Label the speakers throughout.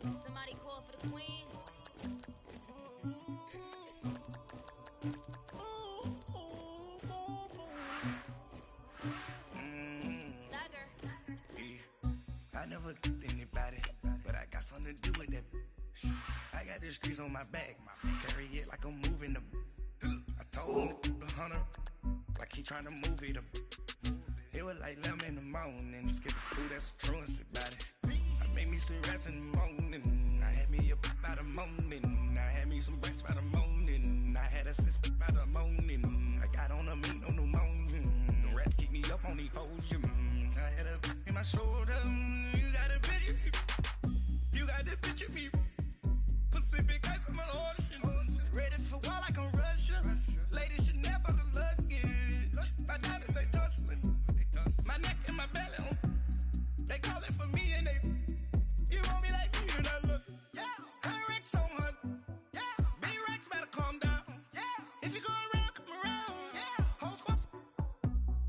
Speaker 1: Somebody call for the queen.
Speaker 2: I never killed anybody, but I got something to do with that. I got the streets on my back, carry it like I'm moving the. I told him to the hunter, like he trying to move it up. It was like 11 in the morning, skip the school, that's some truancy about it. I made me some rats in the morning, I had me up by the morning. I had me some breaks by the morning, I had a sis by the morning. I got on a meat on the morning, the rats keep me up on the folium. I had a in my shoulder, you got a picture me, you got the picture me. Pacific ice on my ocean, ready for war like I'm Russia. Ladies should never the luggage, my diamonds they tussling. My neck and my belly, they call it for me and they, you want me like me and I look, yeah, her Rex on her, yeah, B-Rex better calm down, yeah, if you go around, come around, yeah, whole squad,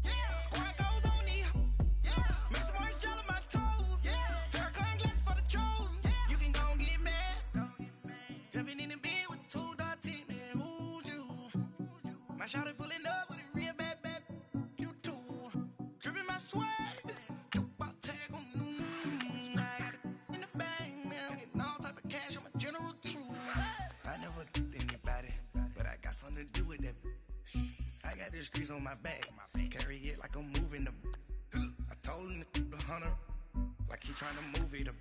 Speaker 2: yeah, squad goes on the, yeah, make some orange gel on my toes, yeah, Farrakhan glass for the chosen, yeah, you can go and get mad, jumping in the bed with 2 dark teeth, man, who's you, my shawty pulling up with a real bad, you too. Dripping my swag, about tag on I got it in the bag, man. I'm getting all type of cash, I'm a general true. I never killed anybody, but I got something to do with that. I got the streets on my back, carry it like I'm moving the. I told him to the hunter, like he trying to move it up.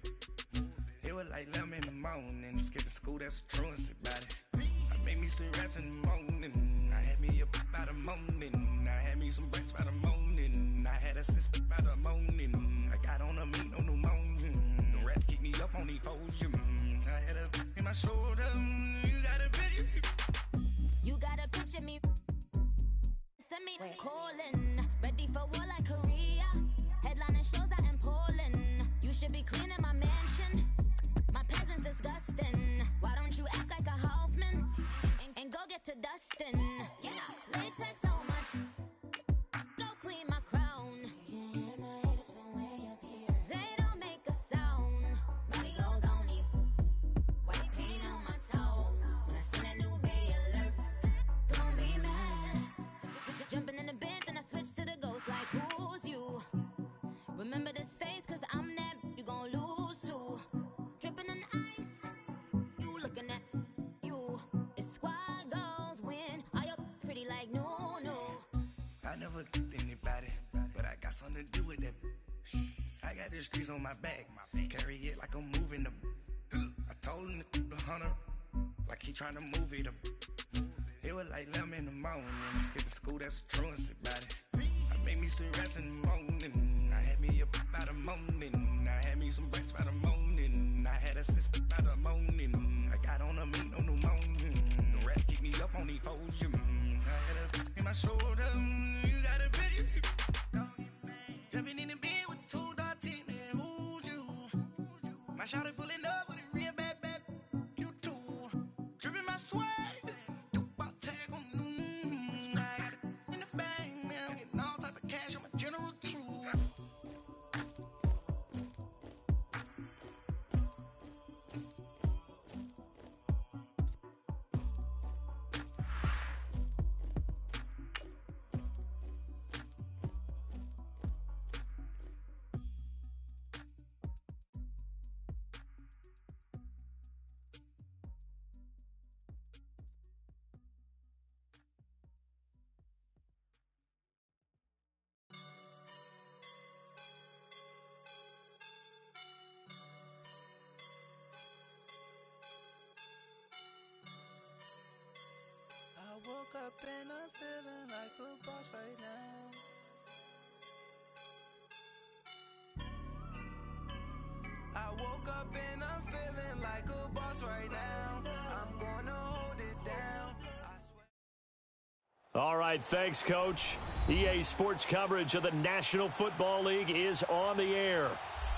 Speaker 2: It was like 11 in the morning, skip the school, that's some truancy about it. I made me some rats in the morning, I had me up by the morning. I had me some breaks by the morning, I had a sis by the morning. I got on a meat on the morning, the rats keep me up on the folium. I had a in my shoulder, you got a picture me.
Speaker 1: You gotta picture me. Send me calling, ready for war like Korea. Headlining shows out in Poland. You should be cleaning my mansion. My peasants disgusting. Why don't you act like a Hoffman and go get to dustin'? Yeah, latex on my. Go clean my crown. You can hear my haters from way up here. They don't make a sound. Money goes on these. White paint on my toes. When I see that new Bay alert, don't be mad. Jumping in the bed, then I switch to the ghost like who's you? Remember this face, cause I'm that you gon' lose too. Dripping in ice, you looking at you. It's squad goals win. Are you pretty like no?
Speaker 2: I never killed anybody, but I got something to do with that. I got the streets on my back, carry it like I'm moving the. I told him to the hunter, like he trying to move it up. It was like 11 in the morning, skip the school, that's some truancy about it. I made me some rats in the morning, I had me up by the morning. I had me some breaks by the morning, I had a sis by the morning. I got on a meat on the morning, the rats keep me up on the folium. I had a in my shoulder, you got a picture me. Jumping in the bed with 2 dark teeth, man, who's you? My shawty pulling up with a real bad, you too. Dripping my swag, about tag on I got it in the bag, man. I'm getting all type of cash, I'm a general true.
Speaker 3: I woke up and I'm feeling like a boss right now. I woke up and I'm feeling like a boss right now. I'm gonna hold it down. I swear.
Speaker 4: All right, thanks, Coach. EA Sports coverage of the National Football League is on the air.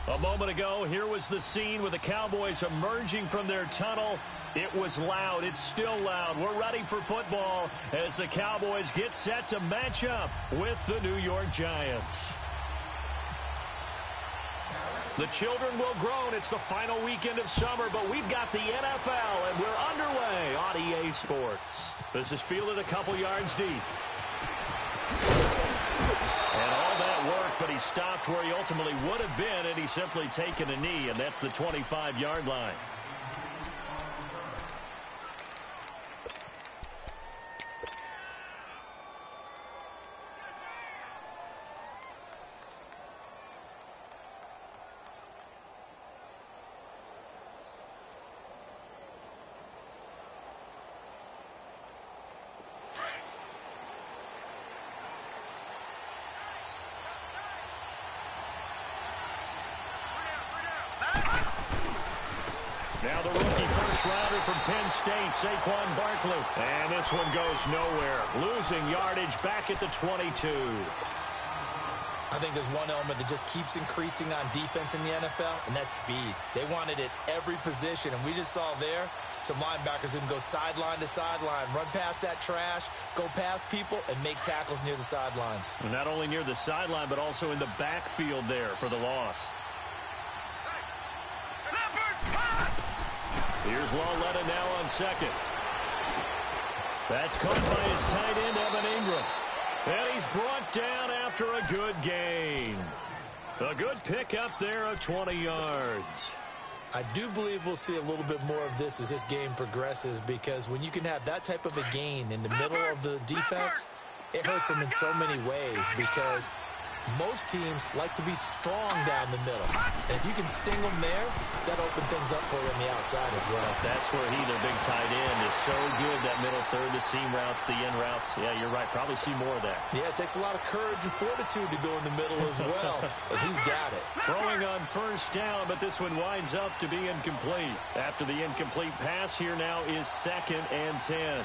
Speaker 4: A moment ago, here was the scene with the Cowboys emerging from their tunnel. It was loud. It's still loud. We're ready for football as the Cowboys get set to match up with the New York Giants. The children will groan. It's the final weekend of summer, but we've got the NFL, and we're underway on EA Sports. This is fielded a couple yards deep. And all that work, but he stopped where he ultimately would have been, and he's simply taken a knee, and that's the 25-yard line. Now the rookie first-rounder from Penn State, Saquon Barkley. And this one goes nowhere. Losing yardage back at the 22.
Speaker 5: I think there's one element that just keeps increasing on defense in the NFL, and that's speed. They want it at every position, and we just saw there some linebackers that can go sideline to sideline, run past that trash, go past people, and make tackles near the sidelines.
Speaker 4: And not only near the sideline, but also in the backfield there for the loss. Here's Lawletta now on second. That's caught by his tight end, Evan Ingram. And he's brought down after a good gain. A good pickup there of 20 yards.
Speaker 5: I do believe we'll see a little bit more of this as this game progresses, because when you can have that type of a gain in the middle of the defense, it hurts them in so many ways, because most teams like to be strong down the middle. And if you can sting them there, that opens things up for you on the outside as well.
Speaker 4: That's where he, their big tight end, is so good, that middle third, the seam routes, the in routes. Yeah, you're right. Probably see more of that.
Speaker 5: Yeah, it takes a lot of courage and fortitude to go in the middle as well, and he's got it.
Speaker 4: Throwing on first down, but this one winds up to be incomplete. After the incomplete pass, here now is 2nd and 10.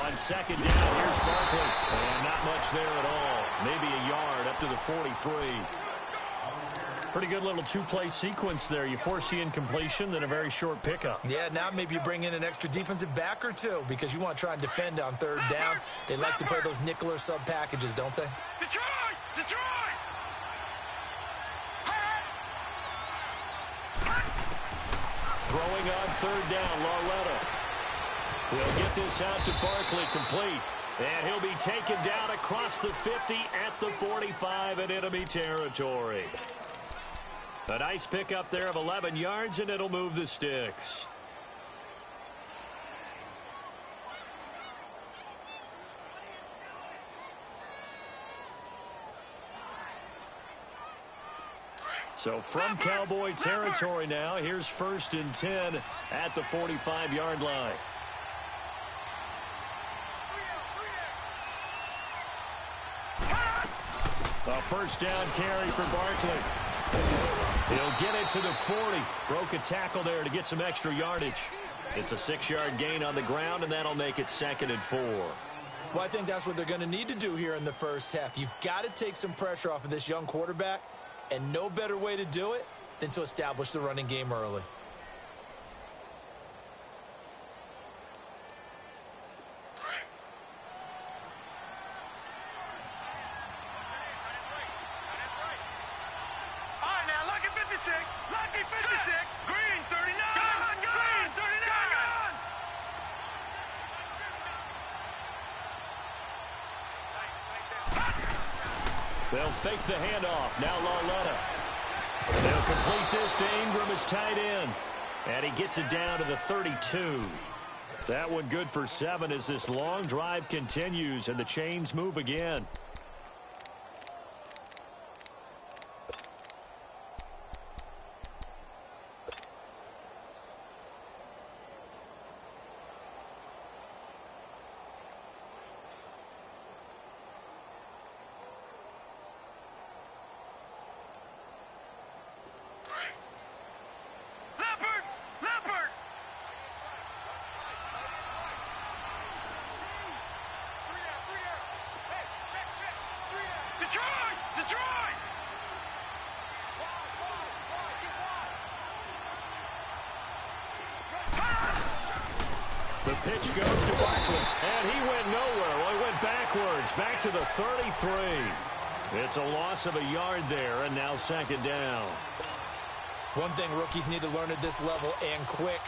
Speaker 4: On second down, here's Barkley. And not much there at all. Maybe a yard up to the 43. Pretty good little two-play sequence there. You force the incompletion, then a very short pickup.
Speaker 5: Yeah, now maybe you bring in an extra defensive back or two, because you want to try and defend on third down. They like to play those nickel or sub packages, don't they?
Speaker 3: Detroit! Detroit!
Speaker 4: Throwing on third down, Lawletta. He'll get this out to Barkley, complete. And he'll be taken down across the 50 at the 45 in enemy territory. A nice pickup there of 11 yards, and it'll move the sticks. So from Cowboy territory now, here's 1st and 10 at the 45-yard line. A first down carry for Barkley. He'll get it to the 40. Broke a tackle there to get some extra yardage. It's a 6-yard gain on the ground, and that'll make it 2nd and 4.
Speaker 5: Well, I think that's what they're going to need to do here in the first half. You've got to take some pressure off of this young quarterback, and no better way to do it than to establish the running game early.
Speaker 3: Lucky 56. Green 39. Green 39.
Speaker 4: They'll fake the handoff. Now Lawletta. They'll complete this to Ingram as tight end. And he gets it down to the 32. That one good for 7 as this long drive continues and the chains move again. pitch goes to Barkley, and he went nowhere. Well, he went backwards, back to the 33. It's a loss of a yard there, and now second down.
Speaker 5: One thing rookies need to learn at this level, and quick,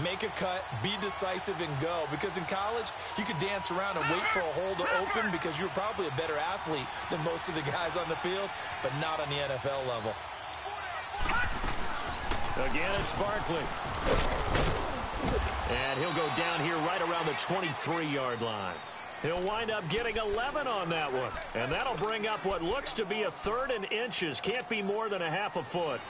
Speaker 5: make a cut, be decisive, and go. Because in college, you could dance around and wait for a hole to open because you're probably a better athlete than most of the guys on the field, but not on the NFL level.
Speaker 4: Again, it's Barkley. And he'll go down here right around the 23-yard line. He'll wind up getting 11 on that one. And that'll bring up what looks to be a 3rd and inches. Can't be more than a half a foot.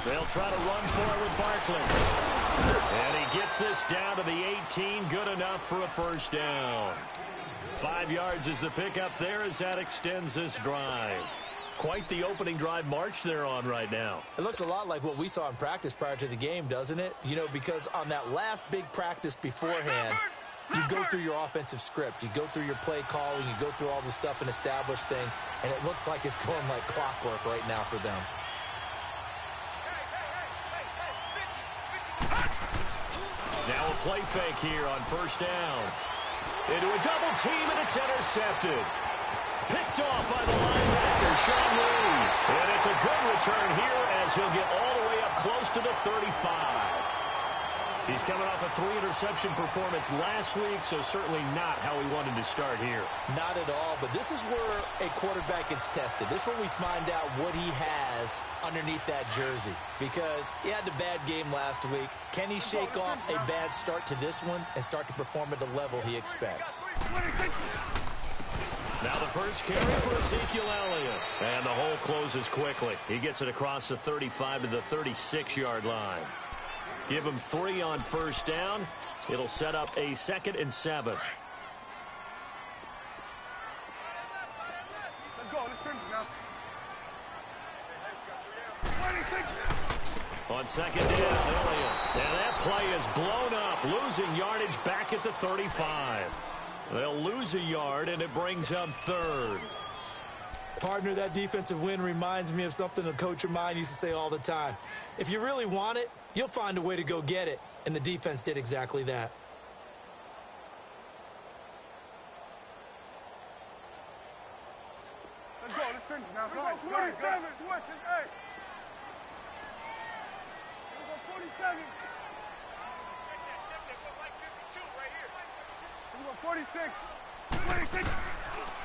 Speaker 4: They'll try to run for it with Barkley. And he gets this down to the 18. Good enough for a first down. 5 yards is the pickup there as that extends this drive. Quite the opening drive march they're on right now.
Speaker 5: It looks a lot like what we saw in practice prior to the game, doesn't it? You know, because on that last big practice beforehand, you go through your offensive script. You go through your play calling. You go through all the stuff and establish things. And it looks like it's going like clockwork right now for them.
Speaker 4: Now a play fake here on first down. Into a double team, and it's intercepted. Picked off by the linebacker, Sean Lee. And it's a good return here as he'll get all the way up close to the 35. He's coming off a 3-interception performance last week, so certainly not how he wanted to start here.
Speaker 5: Not at all, but this is where a quarterback gets tested. This is where we find out what he has underneath that jersey. Because he had a bad game last week. Can he shake off a bad start to this one and start to perform at the level he expects?
Speaker 4: Now the first carry for Ezekiel Elliott. And the hole closes quickly. He gets it across the 35 to the 36-yard line. Give him 3 on first down. It'll set up a 2nd and 7.
Speaker 6: Let's go. Let's finish now.
Speaker 4: On second down, Elliott. And that play is blown up, losing yardage back at the 35. They'll lose a yard, and it brings up 3rd.
Speaker 5: Partner, that defensive win reminds me of something a coach of mine used to say all the time. If you really want it, you'll find a way to go get it. And the defense did exactly that.
Speaker 6: Let's go. Let's finish now. Come on. 47. Switch it. Hey. We're going 47. Check that. Look like 52 right here. We're going 46. 26.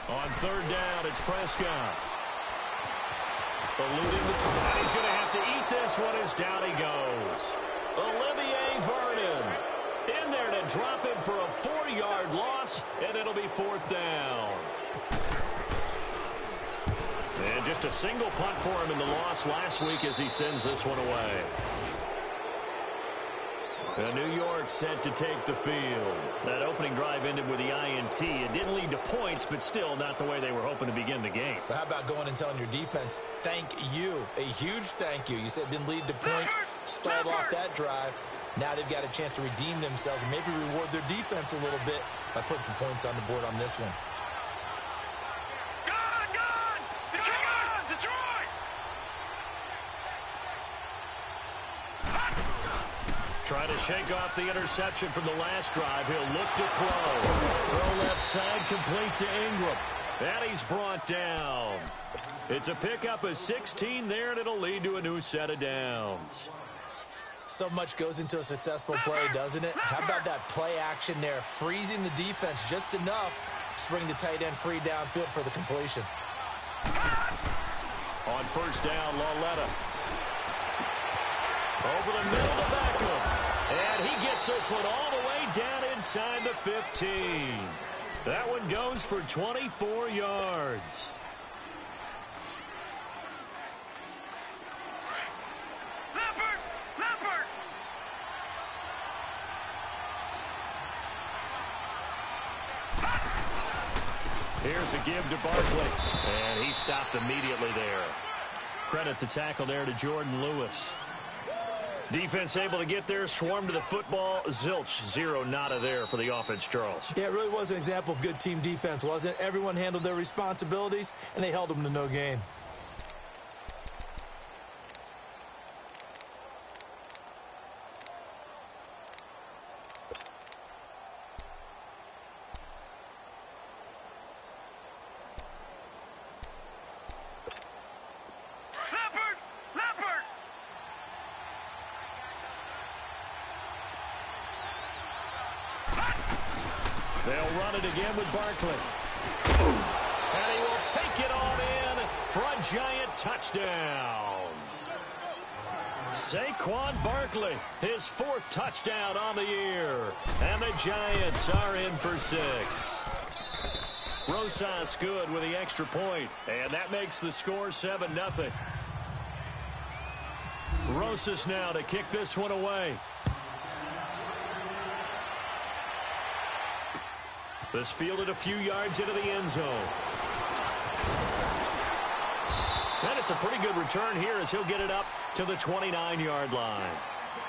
Speaker 4: On third down, it's Prescott. Eluding and he's going to have to eat this one as down he goes. Olivier Vernon in there to drop him for a 4-yard loss, and it'll be 4th down. And just a single punt for him in the loss last week as he sends this one away. New York set to take the field. That opening drive ended with the INT. It didn't lead to points, but still not the way they were hoping to begin the game.
Speaker 5: But how about going and telling your defense, thank you, a huge thank you. You said it didn't lead to points, stalled off that drive. Now they've got a chance to redeem themselves and maybe reward their defense a little bit by putting some points on the board on this one.
Speaker 4: Trying to shake off the interception from the last drive. He'll look to throw. Throw left side, complete to Ingram. And he's brought down. It's a pickup of 16 there, and it'll lead to a new set of downs.
Speaker 5: So much goes into a successful play, doesn't it? How about that play action there? Freezing the defense just enough to bring the tight end free downfield for the completion.
Speaker 4: On first down, Lauletta. Over the middle to Beckham. And he gets this one all the way down inside the 15. That one goes for 24 yards.
Speaker 6: Leopard!
Speaker 4: Here's a give to Barkley. And he stopped immediately there. credit the tackle there to Jordan Lewis. Defense able to get there, swarm to the football. Zilch, 0 nada there for the offense, Charles.
Speaker 5: Yeah, it really was an example of good team defense, wasn't it? Everyone handled their responsibilities, and they held them to no gain.
Speaker 4: They'll run it again with Barkley. And he will take it on in for a giant touchdown. Saquon Barkley, his 4th touchdown on the year. And the Giants are in for 6. Rosas good with the extra point. And that makes the score 7-0. Rosas now to kick this one away. This fielded a few yards into the end zone. And it's a pretty good return here as he'll get it up to the 29-yard line.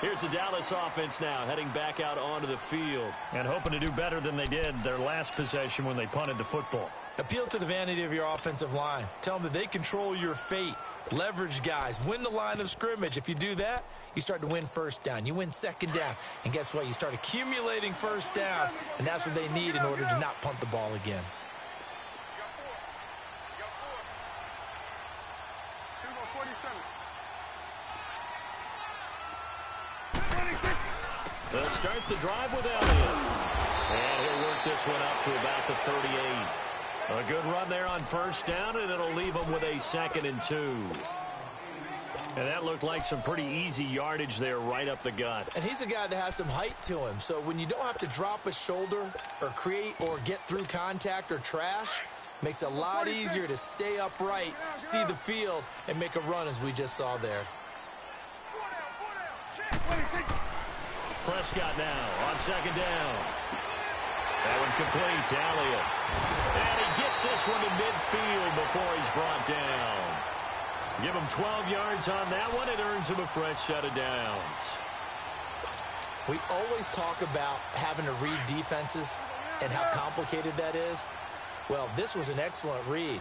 Speaker 4: Here's the Dallas offense now heading back out onto the field and hoping to do better than they did their last possession when they punted the football.
Speaker 5: Appeal to the vanity of your offensive line. Tell them that they control your fate. Leverage guys. Win the line of scrimmage. If you do that, you start to win first down. You win second down. And guess what? You start accumulating first downs. And that's what they need in order to not punt the ball again.
Speaker 4: They'll start the drive with Elliott. And he'll work this one up to about the 38. A good run there on first down, and it'll leave them with a 2nd and 2. And that looked like some pretty easy yardage there right up the gut.
Speaker 5: And he's a guy that has some height to him. So when you don't have to drop a shoulder or create or get through contact or trash, makes it a lot easier to stay upright, see the field, and make a run as we just saw there.
Speaker 4: Prescott now on 2nd down. That one complete to Elliott. And he gets this one to midfield before he's brought down. Give him 12 yards on that one. It earns him a fresh set of downs.
Speaker 5: We always talk about having to read defenses and how complicated that is. Well, this was an excellent read.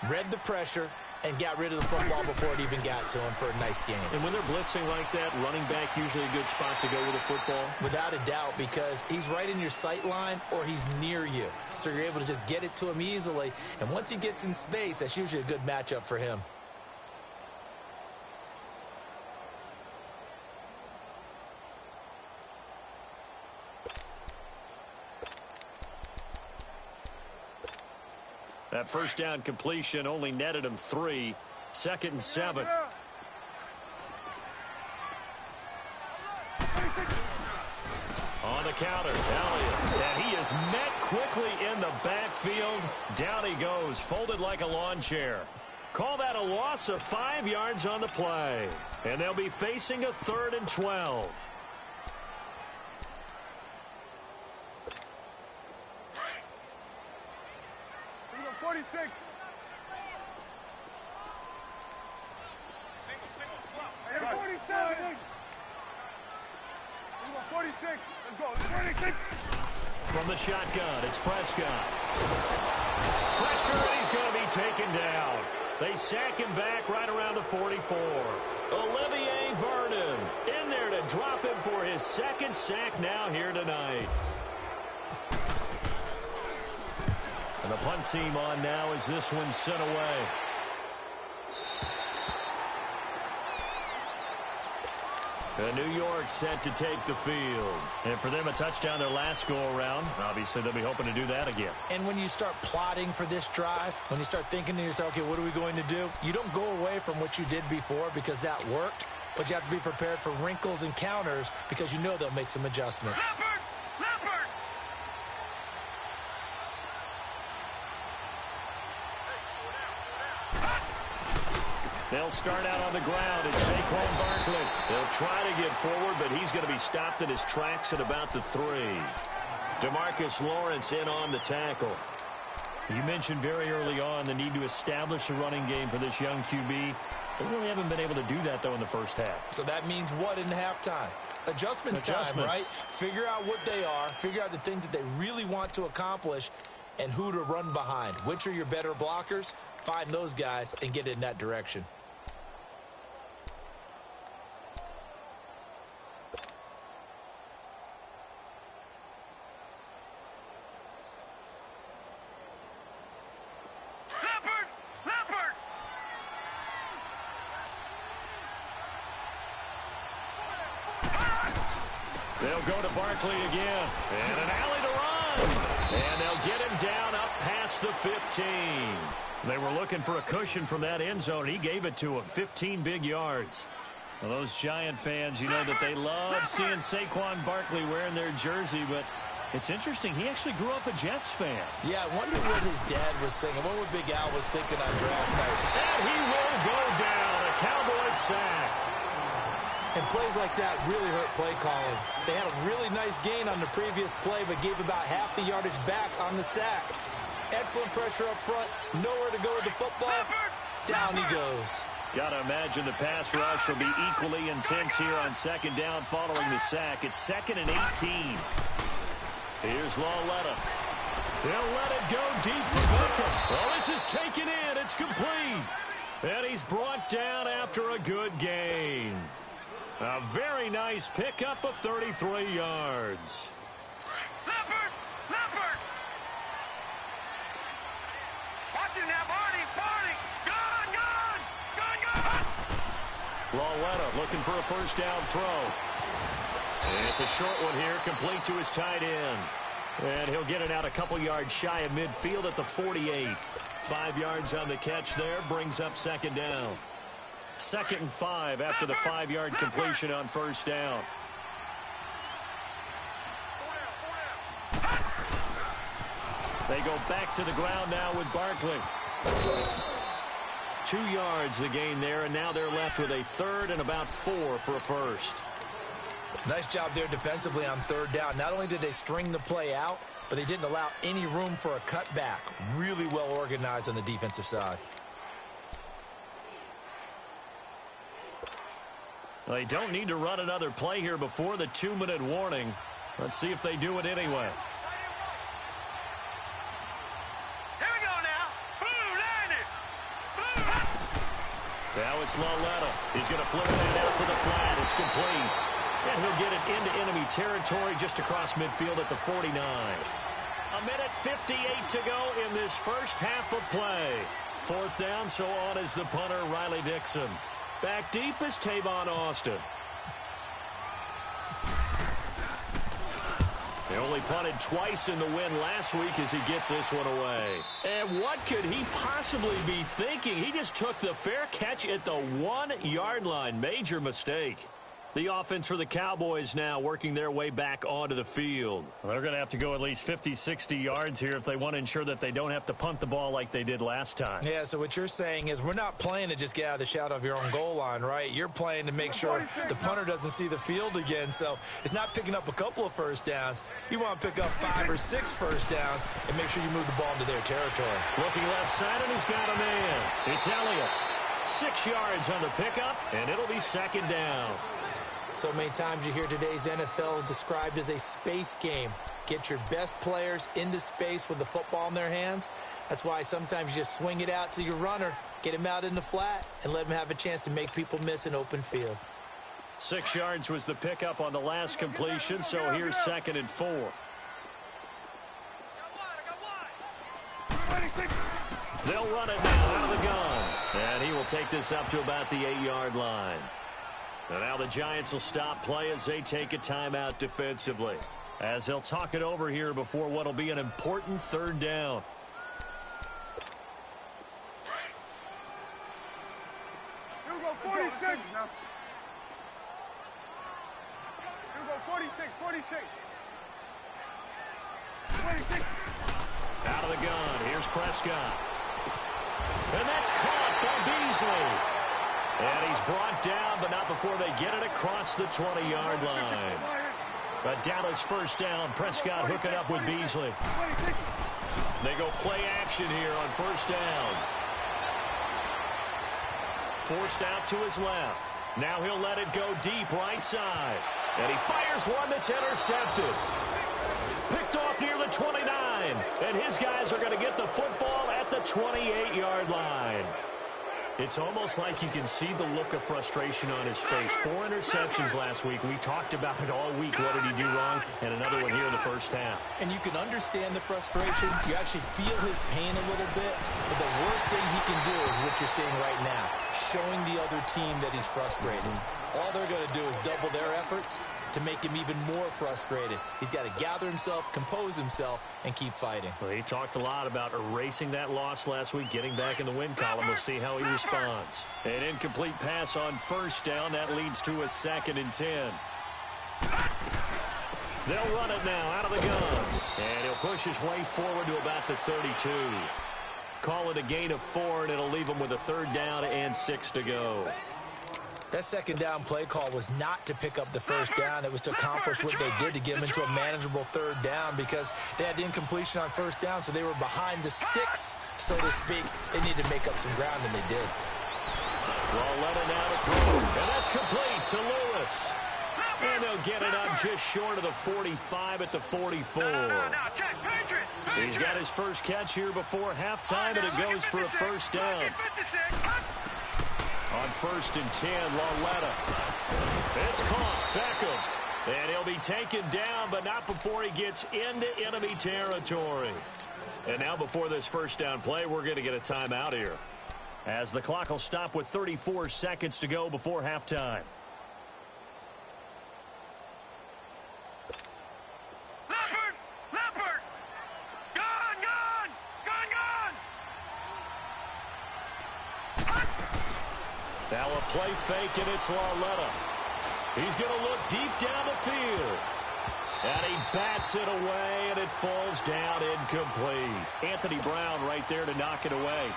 Speaker 5: Read the pressure and got rid of the football before it even got to him for a nice game.
Speaker 4: And when they're blitzing like that, running back usually a good spot to go with the football?
Speaker 5: Without a doubt, because he's right in your sight line or he's near you. So you're able to just get it to him easily. And once he gets in space, that's usually a good matchup for him.
Speaker 4: That first down completion only netted him 3. 2nd and 7. On the counter, Elliott. And he is met quickly in the backfield. Down he goes, folded like a lawn chair. Call that a loss of 5 yards on the play. And they'll be facing a 3rd and 12. From the shotgun, it's Prescott. Pressure, and he's going to be taken down. They sack him back right around the 44. Olivier Vernon in there to drop him for his 2nd sack now here tonight. And the punt team on now as this one's sent away. And New York set to take the field. And for them, a touchdown their last go-around. Obviously, they'll be hoping to do that again.
Speaker 5: And when you start plotting for this drive, when you start thinking to yourself, okay, what are we going to do? You don't go away from what you did before because that worked. But you have to be prepared for wrinkles and counters because you know they'll make some adjustments.
Speaker 4: They'll start out on the ground. It's Saquon Barkley. They'll try to get forward, but he's going to be stopped in his tracks at about the 3. DeMarcus Lawrence in on the tackle. You mentioned very early on the need to establish a running game for this young QB. They really haven't been able to do that, though, in the first half.
Speaker 5: So that means what in halftime? Adjustments time, right? Figure out what they are, figure out the things that they really want to accomplish, and who to run behind. Which are your better blockers? Find those guys and get in that direction.
Speaker 4: They'll go to Barkley again. And an alley to run. And they'll get him down up past the 15. They were looking for a cushion from that end zone. He gave it to him. 15 big yards. Well, those Giant fans, you know that they love seeing Saquon Barkley wearing their jersey, but it's interesting. He actually grew up a Jets fan. Yeah, I wonder what his dad was thinking. What would Big Al was thinking on draft night. And he will go down. A Cowboys sack. And plays like that really hurt play calling. They had a really nice gain on the previous play, but gave about half the yardage back on the sack. Excellent pressure up front. Nowhere to go with the football. Down he goes. Got to imagine the pass rush will be equally intense here on second down following the sack. It's 2nd and 18. Here's Lawletta. He'll let it go deep for Beckham. Well, this is taken in. It's complete. And he's brought down after a good gain. A very nice pickup of 33 yards.
Speaker 6: Leopard! Leopard! Watch it now, Barney! Barney! Gone! Gone! Gone! Gone!
Speaker 4: Lawletta looking for a first down throw. And it's a short one here, complete to his tight end. And he'll get it out a couple yards shy of midfield at the 48. 5 yards on the catch there, brings up second down. 2nd and 5 after the 5-yard completion on first down. They go back to the ground now with Barkley. 2 yards the gain there, and now they're left with a 3rd and about 4 for a first. Nice job there defensively on 3rd down. Not only did they string the play out, but they didn't allow any room for a cutback. Really well organized on the defensive side. They don't need to run another play here before the 2-minute warning. Let's see if they do it anyway.
Speaker 6: Here we go now. Blue landed. Blue.
Speaker 4: Now it's Lawletta. He's going to flip that out to the flat. It's complete. And he'll get it into enemy territory just across midfield at the 49. 1:58 to go in this first half of play. 4th down, so on is the punter, Riley Dixon. Back deep is Tavon Austin. They only punted twice in the win last week as he gets this one away. And what could he possibly be thinking? He just took the fair catch at the 1-yard line. Major mistake. The offense for the Cowboys now working their way back onto the field. They're going to have to go at least 50, 60 yards here if they want to ensure that they don't have to punt the ball like they did last time. Yeah, so what you're saying is we're not playing to just get out of the shadow of your own goal line, right? You're playing to make sure the punter doesn't see the field again. So it's not picking up a couple of first downs. You want to pick up 5 or 6 first downs and make sure you move the ball into their territory. Looking left side, and he's got a man. It's Elliott. 6 yards on the pickup, and it'll be 2nd down. So many times you hear today's NFL described as a space game. Get your best players into space with the football in their hands. That's why sometimes you just swing it out to your runner, get him out in the flat, and let him have a chance to make people miss an open field. 6 yards was the pickup on the last completion, so here's 2nd and 4. They'll run it now out of the gun. And he will take this up to about the 8-yard line. And now the Giants will stop play as they take a timeout defensively, as they'll talk it over here before what will be an important 3rd down.
Speaker 6: Here we go, 46. Here we go, 46, 46. 26.
Speaker 4: Out of the gun, here's Prescott. And that's caught by Beasley. And he's brought down, but not before they get it across the 20-yard line. But Dallas first down. Prescott hooking up with Beasley. They go play action here on first down. forced out to his left. Now he'll let it go deep right side. And he fires one that's intercepted. Picked off near the 29. And his guys are going to get the football at the 28-yard line. It's almost like you can see the look of frustration on his face. 4 interceptions last week. We talked about it all week. What did he do wrong? And another one here in the first half.
Speaker 5: And you can understand the frustration. You actually feel his pain a little bit. But the worst thing he can do is what you're seeing right now, showing the other team that he's frustrated. All they're going to do is double their efforts to make him even more frustrated. He's got to gather himself, compose himself, and keep fighting.
Speaker 4: Well, he talked a lot about erasing that loss last week, getting back in the win column. We'll see how he responds. An incomplete pass on first down. That leads to a 2nd and 10. They'll run it now out of the gun. And he'll push his way forward to about the 32. Call it a gain of 4, and it'll leave him with a 3rd down and 6 to go.
Speaker 5: That 2nd down play call was not to pick up the 1st down. It was to accomplish what they did to get him into a manageable 3rd down because they had incompletion on 1st down, so they were behind the sticks, so to speak. They needed to make up some ground, and they did.
Speaker 4: Lalletta now to throw, and that's complete to Lewis. And they'll get it up just short of the 45 at the 44. He's got his first catch here before halftime, and it goes for a 1st down. On 1st and 10, Lalletta. It's caught. Beckham. And he'll be taken down, but not before he gets into enemy territory. And now before this 1st down play, we're going to get a timeout here, as the clock will stop with 34 seconds to go before halftime. Now a play fake, and it's Lalletta. He's going to look deep down the field. And he bats it away, and it falls down incomplete. Anthony Brown right there to knock it away.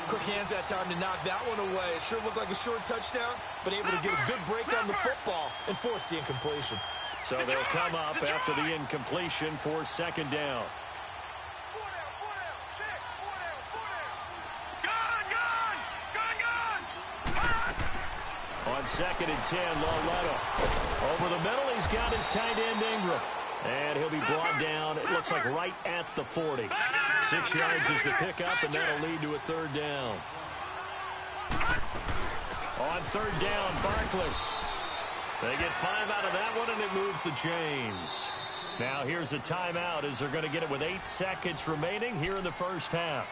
Speaker 5: Quick hands that time to knock that one away. It sure looked like a short touchdown, but able to get a good break on the football and force the incompletion.
Speaker 4: So they'll come up after the incompletion for 2nd down. On 2nd and 10, Lalletta. Over the middle, he's got his tight end, Ingram. And he'll be brought down, it looks like right at the 40. 6 yards is the pickup, and that'll lead to a 3rd down. On 3rd down, Barkley. They get 5 out of that one, and it moves the chains. Now here's a timeout as they're going to get it with 8 seconds remaining here in the first half.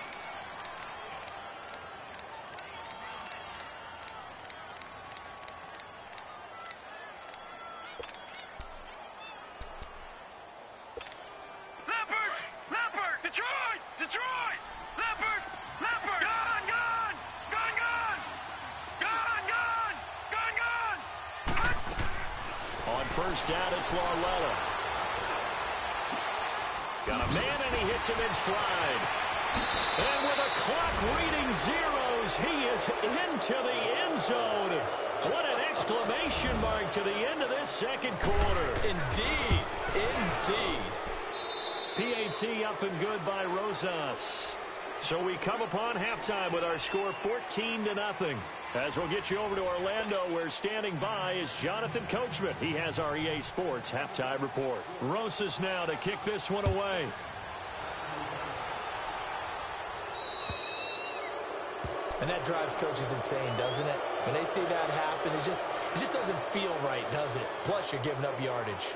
Speaker 4: First down, it's Lalletta. Got a man, and he hits him in stride. And with a clock reading zeros, he is into the end zone. What an exclamation mark to the end of this 2nd quarter.
Speaker 5: Indeed, indeed.
Speaker 4: PAT up and good by Rosas. So we come upon halftime with our score 14-0. As we'll get you over to Orlando, where standing by is Jonathan Coachman. He has our EA Sports halftime report. Rosas now to kick this one away.
Speaker 5: And that drives coaches insane, doesn't it? When they see that happen, it just doesn't feel right, does it? Plus, you're giving up yardage.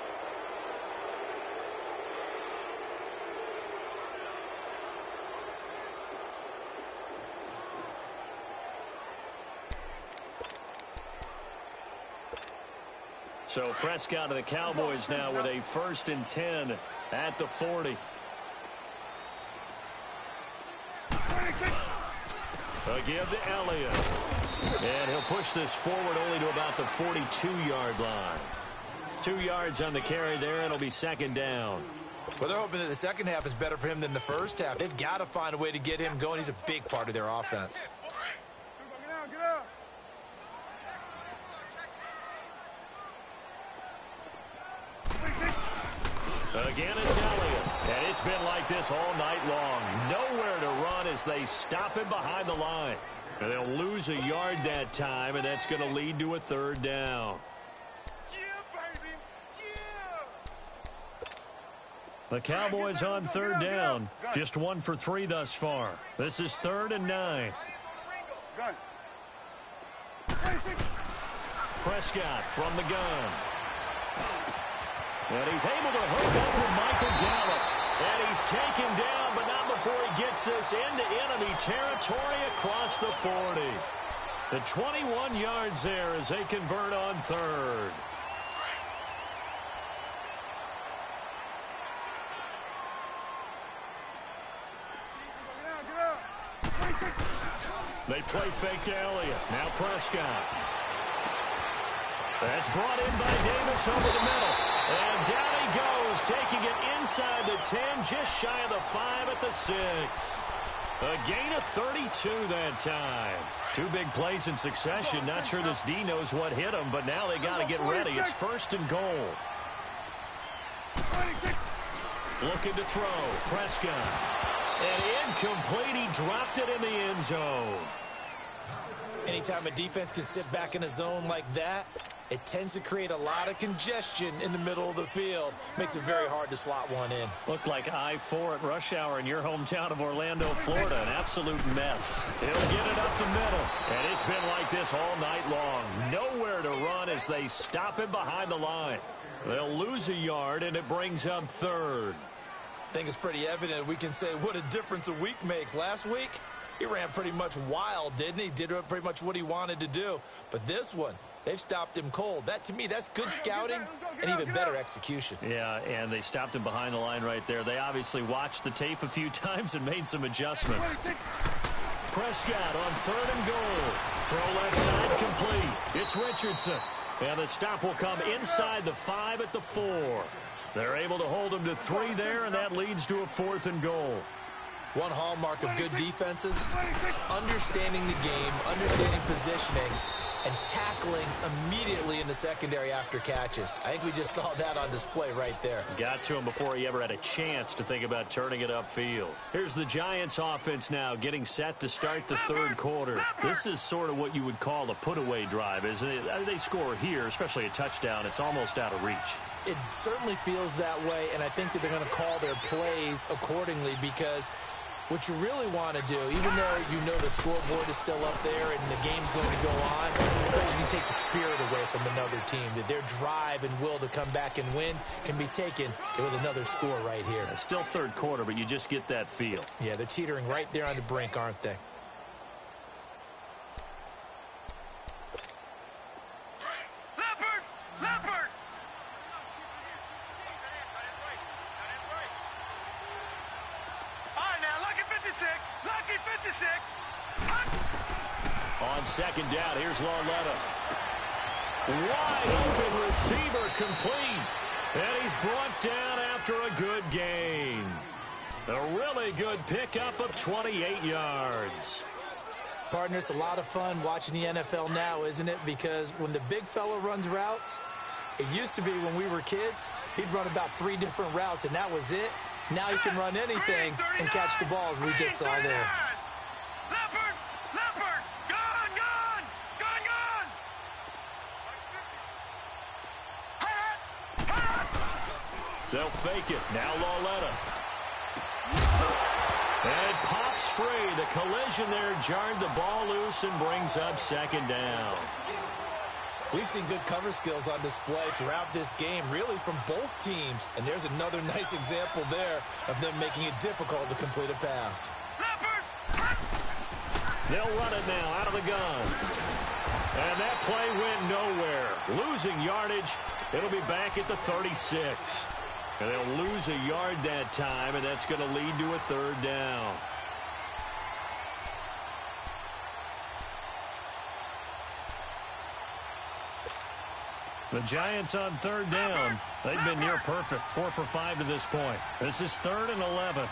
Speaker 4: So Prescott and the Cowboys now with a 1st and 10 at the 40. Again to Elliott. And he'll push this forward only to about the 42-yard line. 2 yards on the carry there, and it'll be 2nd down.
Speaker 5: Well, they're hoping that the 2nd half is better for him than the 1st half. They've got to find a way to get him going. He's a big part of their offense.
Speaker 4: Again, it's Elliott. And it's been like this all night long. Nowhere to run as they stop him behind the line. And they'll lose a yard that time, and that's going to lead to a third down. The Cowboys on third down. Just 1 for 3 thus far. This is 3rd and 9. Prescott from the gun. And he's able to hook up with Michael Gallup. And he's taken down, but not before he gets this into enemy territory across the 40. The 21 yards there as they convert on 3rd. They play fake to Elliott. Now Prescott. That's brought in by Davis over the middle. And down he goes, taking it inside the 10, just shy of the 5 at the 6. A gain of 32 that time. 2 big plays in succession. Not sure this D knows what hit him, but now they got to get ready. It's 1st and goal. Looking to throw. Prescott. And incomplete. He dropped it in the end zone.
Speaker 5: Anytime a defense can sit back in a zone like that, it tends to create a lot of congestion in the middle of the field. Makes it very hard to slot one in.
Speaker 4: Looked like I-4 at rush hour in your hometown of Orlando, Florida. An absolute mess. He'll get it up the middle. And it's been like this all night long. Nowhere to run as they stop him behind the line. They'll lose a yard, and it brings up 3rd.
Speaker 5: I think it's pretty evident we can say what a difference a week makes. Last week, he ran pretty much wild, didn't he? Did pretty much what he wanted to do. But this one, they've stopped him cold. That, to me, that's good scouting and even better execution.
Speaker 4: Yeah, and they stopped him behind the line right there. They obviously watched the tape a few times and made some adjustments. Prescott on 3rd and goal. Throw left side complete. It's Richardson. And the stop will come inside the 5 at the 4. They're able to hold him to 3 there, and that leads to a 4th and goal.
Speaker 5: One hallmark of good defenses is understanding the game, understanding positioning, and tackling immediately in the secondary after catches. I think we just saw that on display right there.
Speaker 4: Got to him before he ever had a chance to think about turning it upfield. Here's the Giants offense now getting set to start the 3rd quarter. This is sort of what you would call a put-away drive, isn't it? They score here, especially a touchdown. It's almost out of reach.
Speaker 5: It certainly feels that way, and I think that they're going to call their plays accordingly because what you really want to do, even though you know the scoreboard is still up there and the game's going to go on, you can take the spirit away from another team, that their drive and will to come back and win can be taken with another score right here.
Speaker 4: Still 3rd quarter, but you just get that feel.
Speaker 5: Yeah, they're teetering right there on the brink, aren't they?
Speaker 4: On 2nd down, here's Lauletta. Wide open receiver complete. And he's brought down after a good gain. A really good pickup of 28 yards.
Speaker 5: Partner, it's a lot of fun watching the NFL now, isn't it? Because when the big fella runs routes, it used to be when we were kids, he'd run about 3 different routes, and that was it. Now he can run anything and catch the ball, as we just saw there.
Speaker 4: They'll fake it. Now Lauletta. And it pops free. The collision there jarred the ball loose and brings up 2nd down.
Speaker 5: We've seen good cover skills on display throughout this game, really from both teams. And there's another nice example there of them making it difficult to complete a pass.
Speaker 4: They'll run it now out of the gun. And that play went nowhere. Losing yardage. It'll be back at the 36. And they'll lose a yard that time, and that's going to lead to a 3rd down. The Giants on 3rd down. They've been near perfect, 4 for 5 to this point. This is 3rd and 11.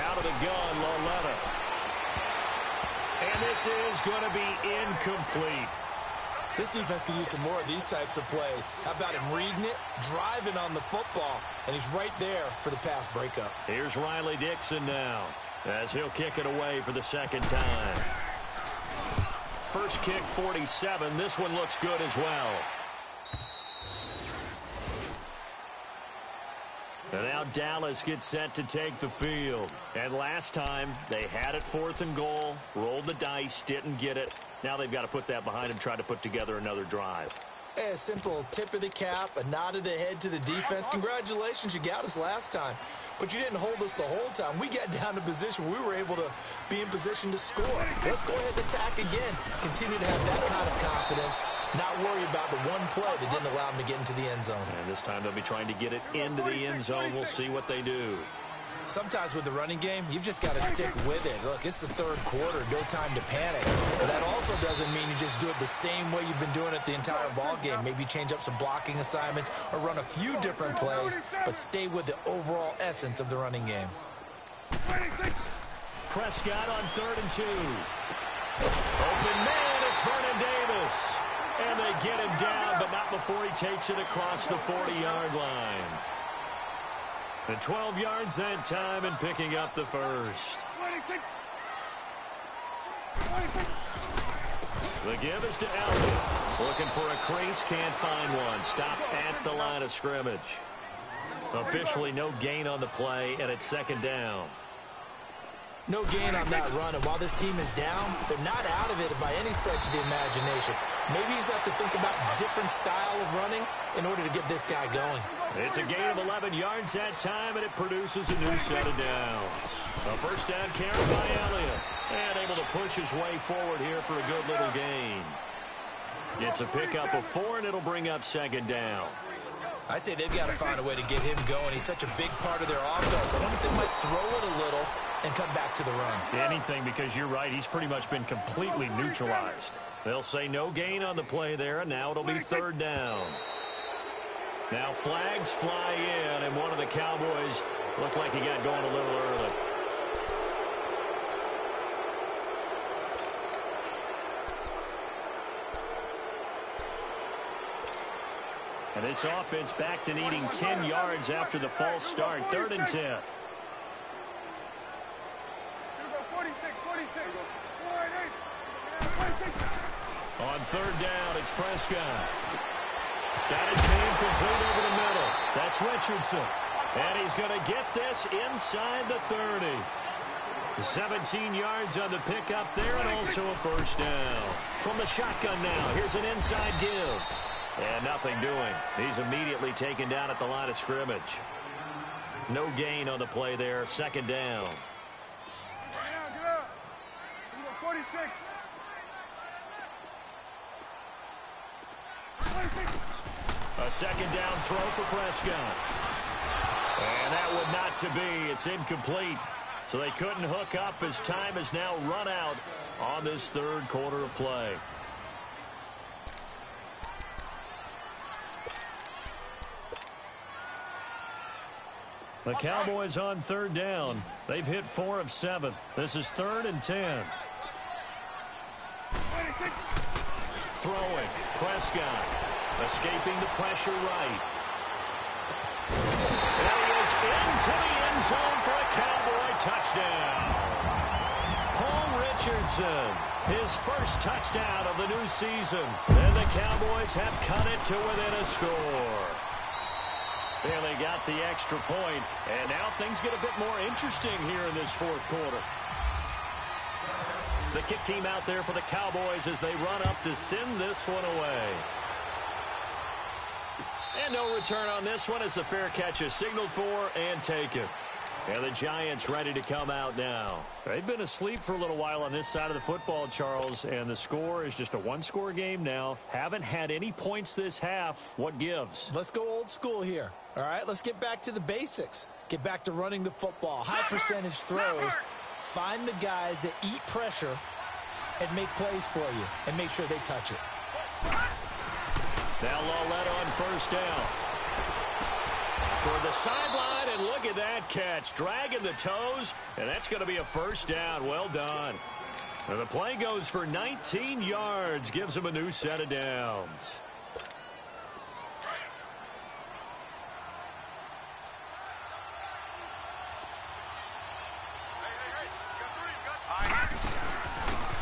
Speaker 4: Out of the gun, Lauletta. And this is going to be incomplete.
Speaker 5: This defense could use some more of these types of plays. How about him reading it, driving on the football, and he's right there for the pass breakup.
Speaker 4: Here's Riley Dixon now, as he'll kick it away for the second time. First kick, 47. This one looks good as well. And now Dallas gets set to take the field. And last time, they had it 4th and goal, rolled the dice, didn't get it. Now they've got to put that behind them, try to put together another drive.
Speaker 5: A simple tip of the cap, a nod of the head to the defense. Congratulations, you got us last time. But you didn't hold us the whole time. We got down to position. We were able to be in position to score. Let's go ahead and attack again. Continue to have that kind of confidence. Not worry about the one play that didn't allow them to get into the end zone.
Speaker 4: And this time they'll be trying to get it into the end zone. We'll see what they do.
Speaker 5: Sometimes with the running game, you've just got to stick with it. Look, it's the 3rd quarter, no time to panic. But that also doesn't mean you just do it the same way you've been doing it the entire ball game. Maybe change up some blocking assignments or run a few different plays, but stay with the overall essence of the running game.
Speaker 4: Prescott on 3rd and 2. Open man, it's Vernon Davis. And they get him down, but not before he takes it across the 40-yard line. And 12 yards that time and picking up the first. The give is to Elliott. Looking for a crease, can't find one. Stopped at the line of scrimmage. Officially no gain on the play, and it's 2nd down.
Speaker 5: No gain on that run, and while this team is down, they're not out of it by any stretch of the imagination. Maybe you just have to think about a different style of running in order to get this guy going.
Speaker 4: It's a gain of 11 yards that time, and it produces a new set of downs. A first down carry by Elliott, and able to push his way forward here for a good little gain. It's a pickup of 4, and it'll bring up 2nd down.
Speaker 5: I'd say they've got to find a way to get him going. He's such a big part of their offense. I wonder if they might throw it a little and come back to the run.
Speaker 4: Anything, because you're right. He's pretty much been completely neutralized. They'll say no gain on the play there, and now it'll be 3rd down. Now flags fly in, and one of the Cowboys looked like he got going a little early. And this offense back to needing 10 yards after the false start. 3rd and 10. On 3rd down, it's Prescott. Got his team complete over the middle. That's Richardson. And he's going to get this inside the 30. 17 yards on the pickup there, and also a first down. From the shotgun now, here's an inside give. And nothing doing. He's immediately taken down at the line of scrimmage. No gain on the play there. 2nd down.
Speaker 6: Get up. 46.
Speaker 4: A 2nd down throw for Prescott. And that would not to be. It's incomplete. So they couldn't hook up as time has now run out on this 3rd quarter of play. The Cowboys on 3rd down. They've hit 4 of 7. This is 3rd and 10. Throwing. Prescott. Escaping the pressure right. There he is into the end zone for a Cowboy touchdown. Paul Richardson, his first touchdown of the new season. And the Cowboys have cut it to within a score. They got the extra point, and now things get a bit more interesting here in this 4th quarter. The kick team out there for the Cowboys as they run up to send this one away. And no return on this one as the fair catch is signaled for and taken. And the Giants ready to come out now. They've been asleep for a little while on this side of the football, Charles, and the score is just a 1-score game now. Haven't had any points this half. What gives?
Speaker 5: Let's go old school here. All right, let's get back to the basics. Get back to running the football, high percentage throws. Find the guys that eat pressure and make plays for you and make sure they touch it.
Speaker 4: Now Loletta on 1st down. Toward the sideline, and look at that catch. Dragging the toes, and that's going to be a first down. Well done. And the play goes for 19 yards, gives him a new set of downs.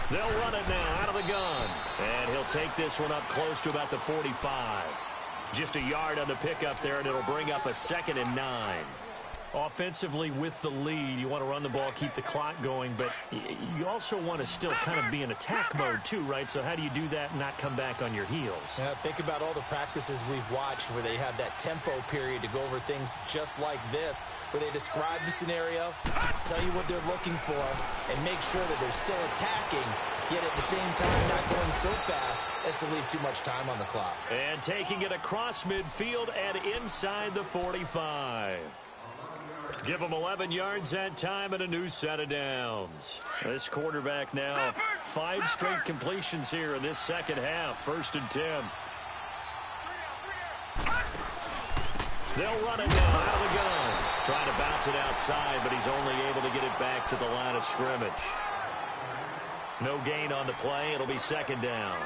Speaker 4: They'll run it now out of the gun. And he'll take this one up close to about the 45. Just a yard on the pickup there, and it'll bring up a 2nd and 9. Offensively with the lead, you want to run the ball, keep the clock going, but you also want to still kind of be in attack mode too, right? So how do you do that and not come back on your heels?
Speaker 5: Yeah, think about all the practices we've watched where they have that tempo period to go over things just like this, where they describe the scenario, tell you what they're looking for, and make sure that they're still attacking, yet at the same time not going so fast as to leave too much time on the clock.
Speaker 4: And taking it across midfield and inside the 45. Give them 11 yards that time and a new set of downs. This quarterback now 5 straight completions here in this second half. 1st and 10. They'll run it now out of the gun. Trying to bounce it outside, but he's only able to get it back to the line of scrimmage. No gain on the play. It'll be 2nd down.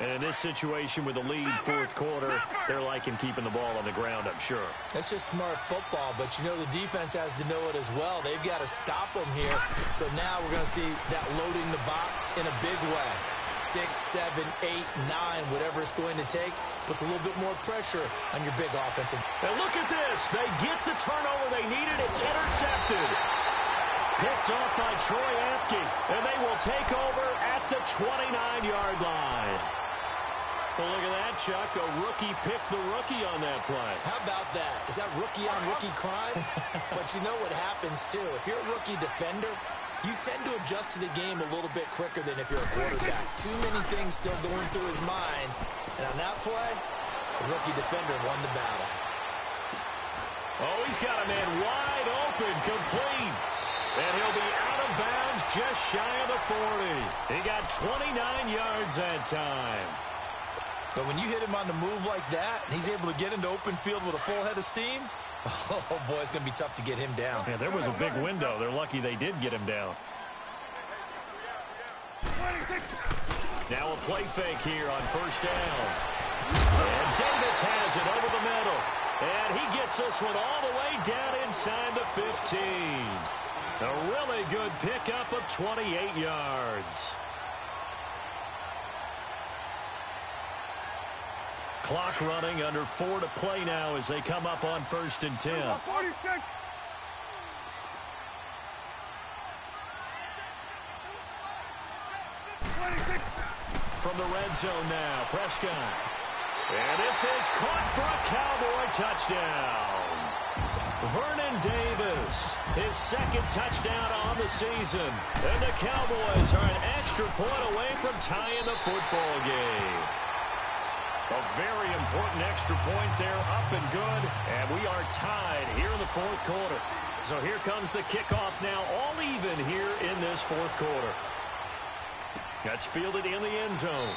Speaker 4: And in this situation with the lead 4th quarter, they're liking keeping the ball on the ground, I'm sure.
Speaker 5: That's just smart football, but you know the defense has to know it as well. They've got to stop them here. So now we're going to see that loading the box in a big way. 6, 7, 8, 9, whatever it's going to take, puts a little bit more pressure on your big offensive.
Speaker 4: And look at this. They get the turnover they needed. It's intercepted. Picked off by Troy Apke, and they will take over at the 29-yard line. Well, look at that, Chuck. A rookie picked the rookie on that play.
Speaker 5: How about that? Is that rookie-on-rookie crime? But you know what happens, too. If you're a rookie defender, you tend to adjust to the game a little bit quicker than if you're a quarterback. Too many things still going through his mind. And on that play, the rookie defender won the battle.
Speaker 4: Oh, he's got a man wide open, complete. And he'll be out of bounds just shy of the 40. He got 29 yards that time.
Speaker 5: But when you hit him on the move like that, and he's able to get into open field with a full head of steam, oh, boy, it's going to be tough to get him down.
Speaker 4: Yeah, there was a big window. They're lucky they did get him down. Now a play fake here on 1st down. And Davis has it over the middle. And he gets this one all the way down inside the 15. A really good pickup of 28 yards. Clock running, under 4 to play now as they come up on 1st and 10.
Speaker 6: 46.
Speaker 4: From the red zone now, Prescott. And this is caught for a Cowboy touchdown. Vernon Davis, his 2nd touchdown on the season. And the Cowboys are an extra point away from tying the football game. A very important extra point there, up and good. And we are tied here in the 4th quarter. So here comes the kickoff now, all even here in this 4th quarter. That's fielded in the end zone.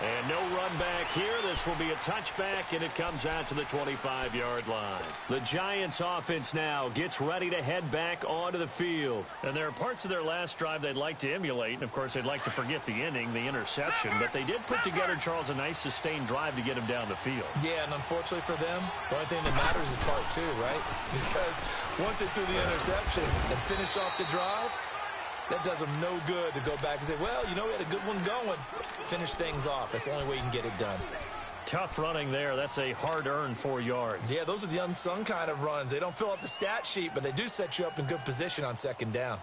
Speaker 4: And no run back here. This will be a touchback, and it comes out to the 25-yard line. The Giants offense now gets ready to head back onto the field. And there are parts of their last drive they'd like to emulate. And, of course, they'd like to forget the inning, the interception. But they did put together, Charles, a nice sustained drive to get him down the field.
Speaker 5: Yeah, and unfortunately for them, the only thing that matters is part 2, right? Because once they threw the interception and finished off the drive, that does them no good to go back and say, well, you know, we had a good one going. Finish things off. That's the only way you can get it done.
Speaker 4: Tough running there. That's a hard-earned 4 yards.
Speaker 5: Yeah, those are the unsung kind of runs. They don't fill up the stat sheet, but they do set you up in good position on 2nd down.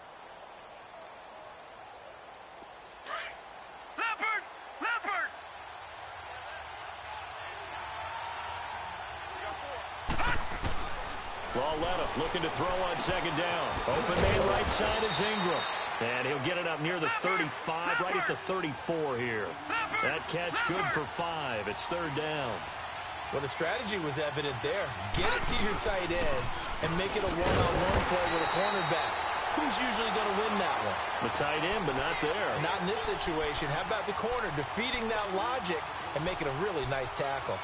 Speaker 6: Leopard!
Speaker 4: Lauletta looking to throw on 2nd down. Open man right side is Ingram. And he'll get it up near the 35, right at the 34 here. That catch good for 5. It's 3rd down.
Speaker 5: Well, the strategy was evident there. Get it to your tight end and make it a one-on-one play with a cornerback. Who's usually going to win that one?
Speaker 4: The tight end, but not there.
Speaker 5: Not in this situation. How about the corner defeating that logic and making a really nice tackle?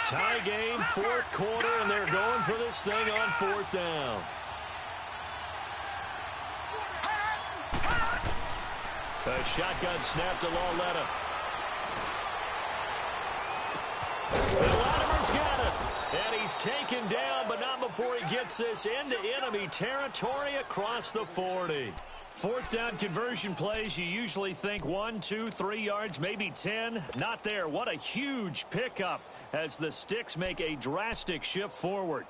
Speaker 4: Tie game, fourth quarter, and they're going for this thing on fourth down. A shotgun snap to Lauletta. Latimer's got it. And he's taken down, but not before he gets this into enemy territory across the 40. Fourth down conversion plays, you usually think 1, 2, 3 yards, maybe 10. Not there. What a huge pickup as the Sticks make a drastic shift forward.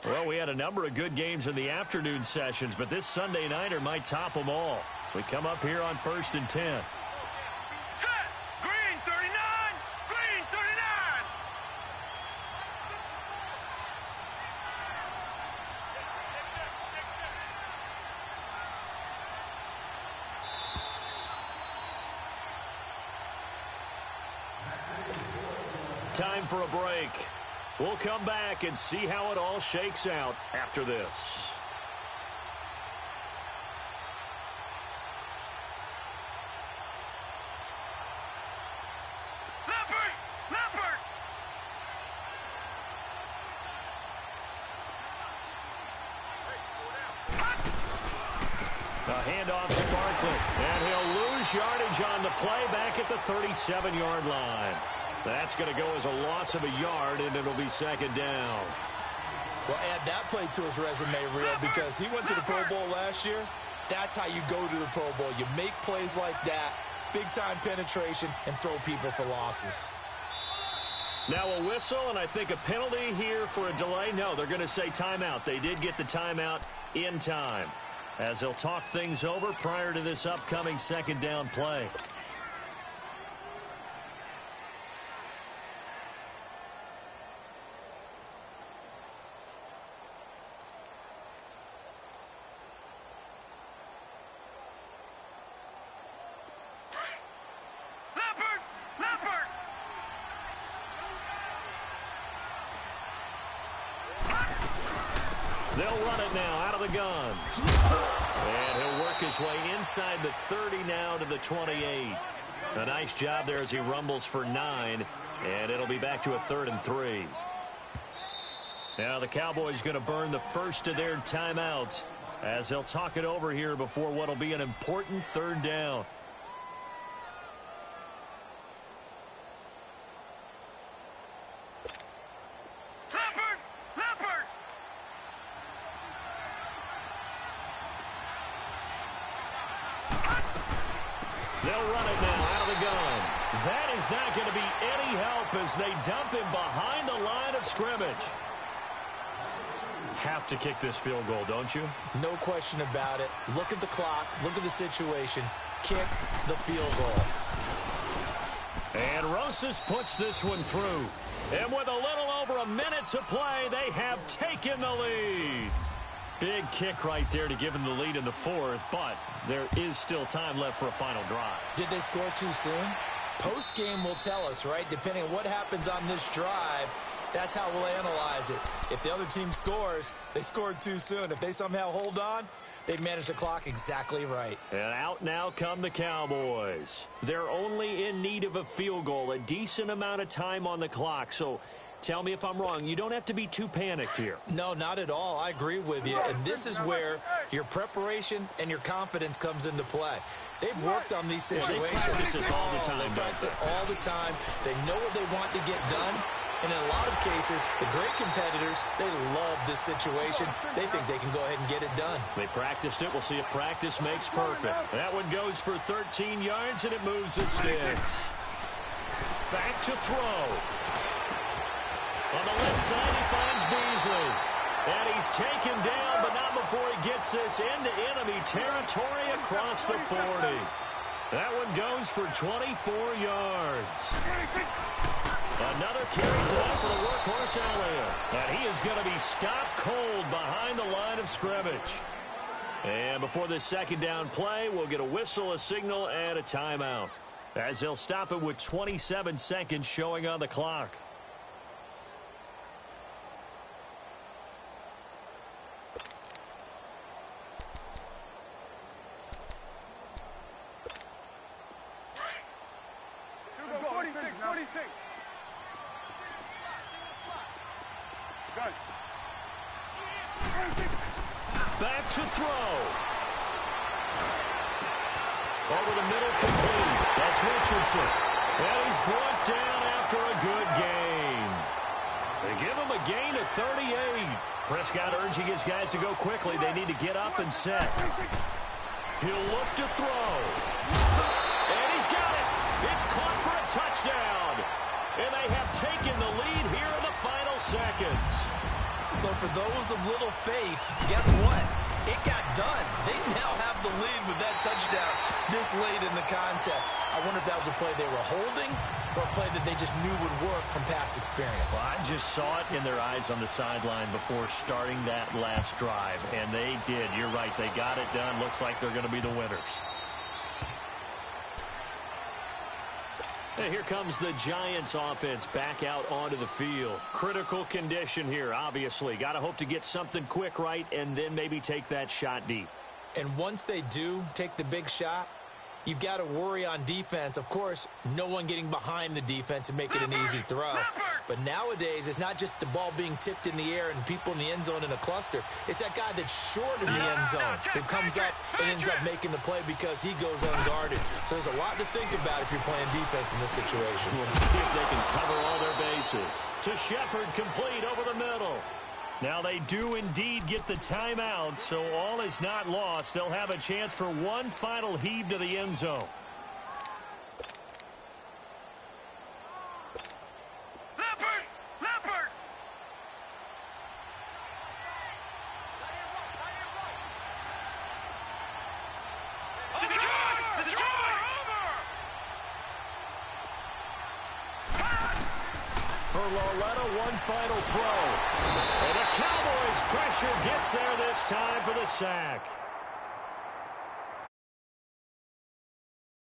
Speaker 4: Well, we had a number of good games in the afternoon sessions, but this Sunday nighter might top them all. So we come up here on 1st and 10.
Speaker 6: Set. Green 39. Green 39.
Speaker 4: Time for a break. We'll come back and see how it all shakes out after this.
Speaker 6: Leopard. Leopard.
Speaker 4: A handoff to Barkley. And he'll lose yardage on the play back at the 37-yard line. That's going to go as a loss of a yard, and it'll be second down.
Speaker 5: Well, add that play to his resume, Real, because he went to the Pro Bowl last year. That's how you go to the Pro Bowl. You make plays like that, big-time penetration, and throw people for losses.
Speaker 4: Now a whistle, and I think a penalty here for a delay. No, they're going to say timeout. They did get the timeout in time, as they'll talk things over prior to this upcoming second down play. They'll run it now out of the gun. And he'll work his way inside the 30 now to the 28. A nice job there as he rumbles for 9. And it'll be back to a 3rd and 3. Now the Cowboys going to burn the first of their timeouts as they'll talk it over here before what will be an important 3rd down. They'll run it now out of the gun. That is not going to be any help as they dump him behind the line of scrimmage. Have to kick this field goal, don't you?
Speaker 5: No question about it. Look at the clock. Look at the situation. Kick the field goal.
Speaker 4: And Rosas puts this one through. And with a little over a minute to play, they have taken the lead. Big kick right there to give them the lead in the 4th, but there is still time left for a final drive.
Speaker 5: Did they score too soon? Post-game will tell us, right? Depending on what happens on this drive, that's how we'll analyze it. If the other team scores, they scored too soon. If they somehow hold on, they managed the clock exactly right.
Speaker 4: And out now come the Cowboys. They're only in need of a field goal, a decent amount of time on the clock, so tell me if I'm wrong. You don't have to be too panicked here.
Speaker 5: No, not at all. I agree with you. And this is where your preparation and your confidence comes into play. They've worked on these situations.
Speaker 4: They practice this all the time.
Speaker 5: They practice it all the time. They know what they want to get done. And in a lot of cases, the great competitors, they love this situation. They think they can go ahead and get it done.
Speaker 4: They practiced it. We'll see if practice makes perfect. That one goes for 13 yards, and it moves the Sticks. Back to throw. On the left side, he finds Beasley. And he's taken down, but not before he gets this into enemy territory across the 40. That one goes for 24 yards. Another carry tonight for the workhorse Elliott. And he is going to be stopped cold behind the line of scrimmage. And before this second down play, we'll get a whistle, a signal, and a timeout, as they'll stop it with 27 seconds showing on the clock. Back to throw. Over the middle, complete. That's Richardson. And he's brought down after a good gain. They give him a gain of 38. Prescott urging his guys to go quickly. They need to get up and set. He'll look to throw. And he's got it. It's caught for a touchdown. And they have taken the lead here in the final seconds.
Speaker 5: So for those of little faith, guess what? It got done. They now have the lead with that touchdown this late in the contest. I wonder if that was a play they were holding or a play that they just knew would work from past experience.
Speaker 4: Well, I just saw it in their eyes on the sideline before starting that last drive, and they did. You're right. They got it done. Looks like they're going to be the winners. And here comes the Giants offense back out onto the field. Critical condition here, obviously. Got to hope to get something quick right and then maybe take that shot deep.
Speaker 5: And once they do take the big shot, you've got to worry on defense. Of course, no one getting behind the defense and make it an easy throw. But nowadays, it's not just the ball being tipped in the air and people in the end zone in a cluster. It's that guy that's short in the end zone who comes up and ends up making the play because he goes unguarded. So there's a lot to think about if you're playing defense in this situation.
Speaker 4: We'll see if they can cover all their bases. To Shepard, complete over the middle. Now they do indeed get the timeout, so all is not lost. They'll have a chance for one final heave to the end zone. For Loretta, one final throw. And the Cowboys' pressure gets there this time for the sack.